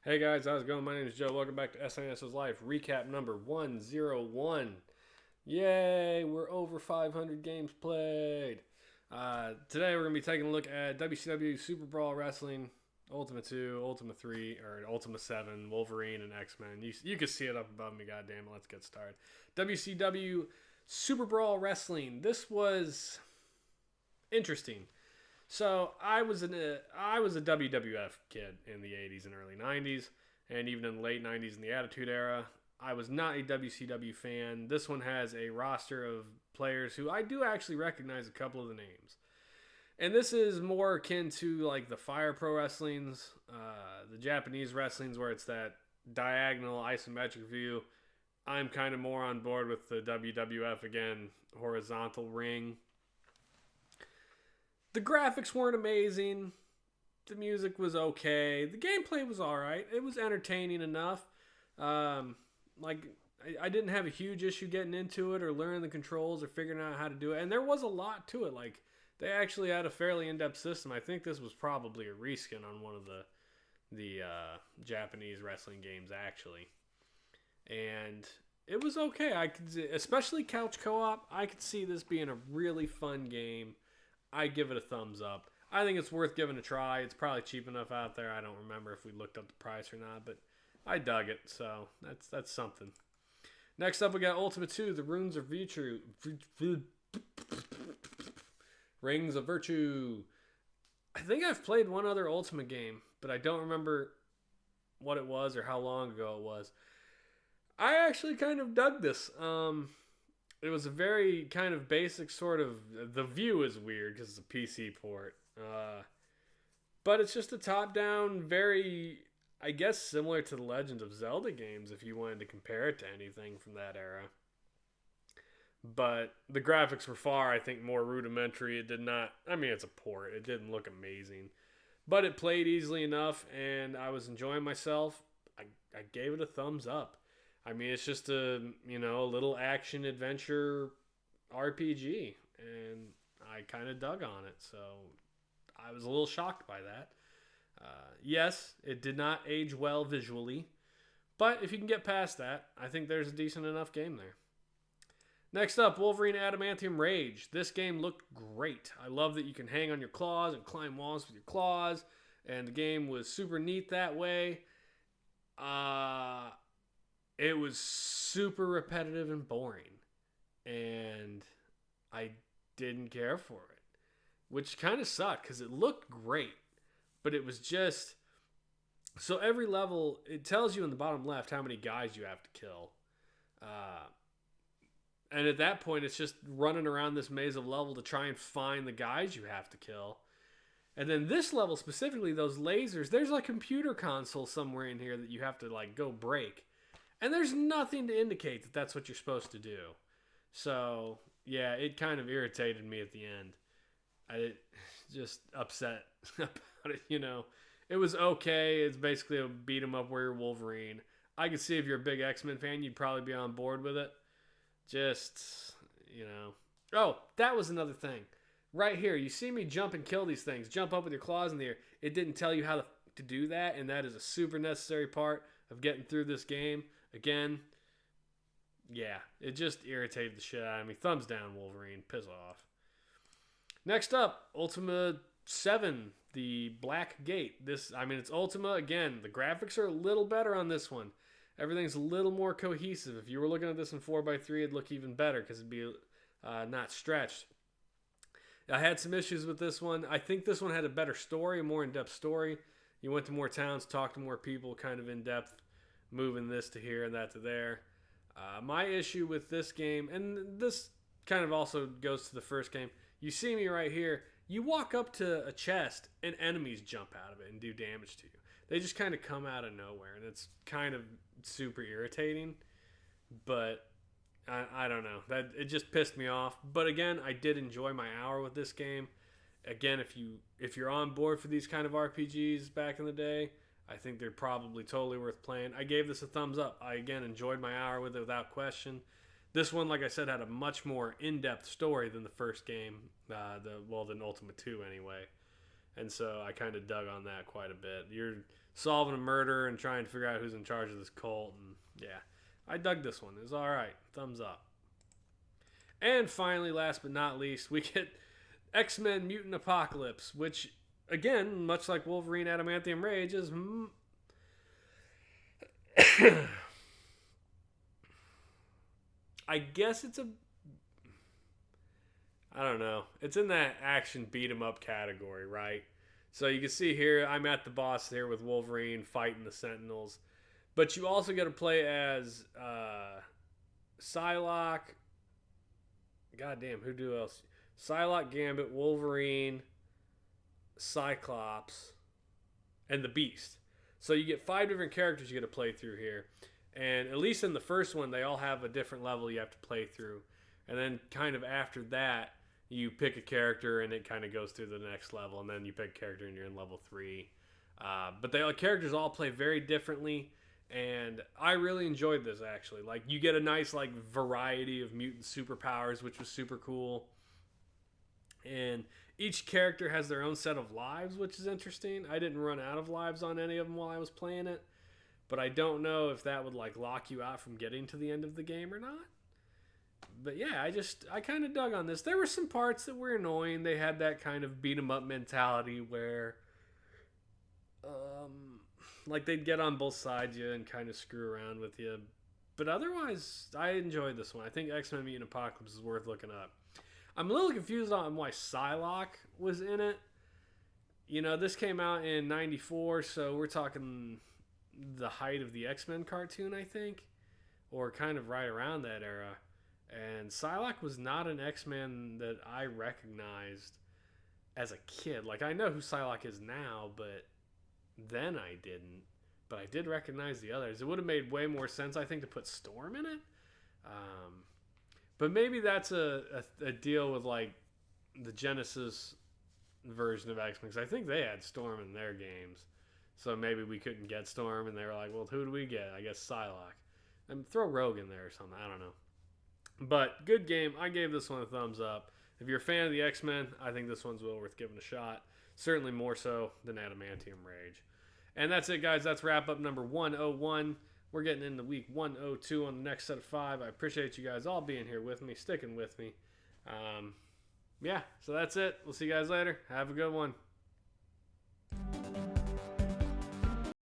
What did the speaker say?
Hey guys, how's it going? My name is Joe. Welcome back to SNES's Life. Recap number 101. Yay, we're over 500 games played. Today we're going to be taking a look at WCW Super Brawl Wrestling, Ultima II, Ultima 3, or Ultima 7, Wolverine, and X-Men. You can see it up above me, goddammit. Let's get started. WCW Super Brawl Wrestling. This was interesting. So I was a WWF kid in the 80s and early 90s, and even in the late 90s in the Attitude Era. I was not a WCW fan. This one has a roster of players who I do actually recognize a couple of the names. And this is more akin to like the Fire Pro Wrestlings, the Japanese wrestlings where it's that diagonal isometric view. I'm kind of more on board with the WWF again, horizontal ring. The graphics weren't amazing. The music was okay. The gameplay was all right. It was entertaining enough. Like I didn't have a huge issue getting into it or learning the controls or figuring out how to do it. And there was a lot to it. Like they actually had a fairly in-depth system. I think this was probably a reskin on one of the Japanese wrestling games actually. And it was okay. I could, especially couch co-op. I could see this being a really fun game. I give it a thumbs up. I think it's worth giving a try. It's probably cheap enough out there. I don't remember if we looked up the price or not, but I dug it, so that's something. Next up, we got Ultima II, the Runes of Virtue. Rings of Virtue. I think I've played one other Ultima game, but I don't remember what it was or how long ago it was. I actually kind of dug this. It was a very kind of basic sort of. The view is weird because it's a PC port. But it's just a top down, very, I guess, similar to the Legend of Zelda games if you wanted to compare it to anything from that era. But the graphics were far, I think, more rudimentary. It did not, I mean, it's a port. It didn't look amazing. But it played easily enough, and I was enjoying myself. I gave it a thumbs up. I mean, it's just a little action adventure RPG, and I kind of dug on it. So I was a little shocked by that. Yes, it did not age well visually, but if you can get past that, I think there's a decent enough game there. Next up, Wolverine Adamantium Rage. This game looked great. I love that you can hang on your claws and climb walls with your claws, and the game was super neat that way. It was super repetitive and boring, and I didn't care for it, which kind of sucked because it looked great, but it was just so every level it tells you in the bottom left how many guys you have to kill, and at that point it's just running around this maze of level to try and find the guys you have to kill. And then this level specifically, those lasers, there's a computer console somewhere in here that you have to like go break. And there's nothing to indicate that that's what you're supposed to do. So, yeah, it kind of irritated me at the end. I just upset about it. It was okay. It's basically a beat 'em up where you're Wolverine. I could see if you're a big X-Men fan, you'd probably be on board with it. Just. Oh, that was another thing. Right here, you see me jump and kill these things. Jump up with your claws in the air. It didn't tell you how to do that, and that is a super necessary part of getting through this game. Again, yeah, it just irritated the shit out of me. Thumbs down, Wolverine. Piss off. Next up, Ultima VII, the Black Gate. It's Ultima. Again, the graphics are a little better on this one. Everything's a little more cohesive. If you were looking at this in 4x3, it'd look even better because it'd be not stretched. I had some issues with this one. I think this one had a better story, a more in-depth story. You went to more towns, talked to more people, kind of in-depth, moving this to here and that to there. My issue with this game, and this kind of also goes to the first game, you see me right here, you walk up to a chest and enemies jump out of it and do damage to you. They just kind of come out of nowhere, and it's kind of super irritating, but I don't know. It just pissed me off. But again, I did enjoy my hour with this game. Again, if you're on board for these kind of RPGs back in the day, I think they're probably totally worth playing. I gave this a thumbs up. I, again, enjoyed my hour with it without question. This one, like I said, had a much more in-depth story than the first game, than Ultima II anyway. And so I kind of dug on that quite a bit. You're solving a murder and trying to figure out who's in charge of this cult. And yeah, I dug this one. It was all right. Thumbs up. And finally, last but not least, we get X-Men Mutant Apocalypse, which, again, much like Wolverine Adamantium Rage, is... I guess it's a... I don't know. It's in that action beat-em-up category, right? So you can see here, I'm at the boss there with Wolverine fighting the Sentinels. But you also get to play as Psylocke. Goddamn, who do else? Psylocke, Gambit, Wolverine, Cyclops, and the Beast. So you get 5 different characters you get to play through here. And at least in the first one, they all have a different level you have to play through. And then kind of after that, you pick a character and it kind of goes through the next level. And then you pick a character and you're in level 3. But the characters all play very differently. And I really enjoyed this, actually. Like, you get a nice, like, variety of mutant superpowers, which was super cool. And each character has their own set of lives, which is interesting. I didn't run out of lives on any of them while I was playing it. But I don't know if that would, like, lock you out from getting to the end of the game or not. But yeah, I kind of dug on this. There were some parts that were annoying. They had that kind of beat-em-up mentality where... like, they'd get on both sides of you and kind of screw around with you. But otherwise, I enjoyed this one. I think X-Men Mutant Apocalypse is worth looking up. I'm a little confused on why Psylocke was in it. You know, this came out in 94, so we're talking the height of the X-Men cartoon, I think. Or kind of right around that era. And Psylocke was not an X-Men that I recognized as a kid. Like, I know who Psylocke is now, but... then I didn't, but I did recognize the others. It would have made way more sense, I think, to put Storm in it. But maybe that's a deal with, like, the Genesis version of X-Men, because I think they had Storm in their games. So maybe we couldn't get Storm, and they were like, well, who do we get? I guess Psylocke. And throw Rogue in there or something. I don't know. But good game. I gave this one a thumbs up. If you're a fan of the X-Men, I think this one's well worth giving a shot. Certainly more so than Adamantium Rage. And that's it, guys. That's wrap up number 101. We're getting into week 102 on the next set of 5. I appreciate you guys all being here with me, sticking with me. Yeah, so that's it. We'll see you guys later. Have a good one.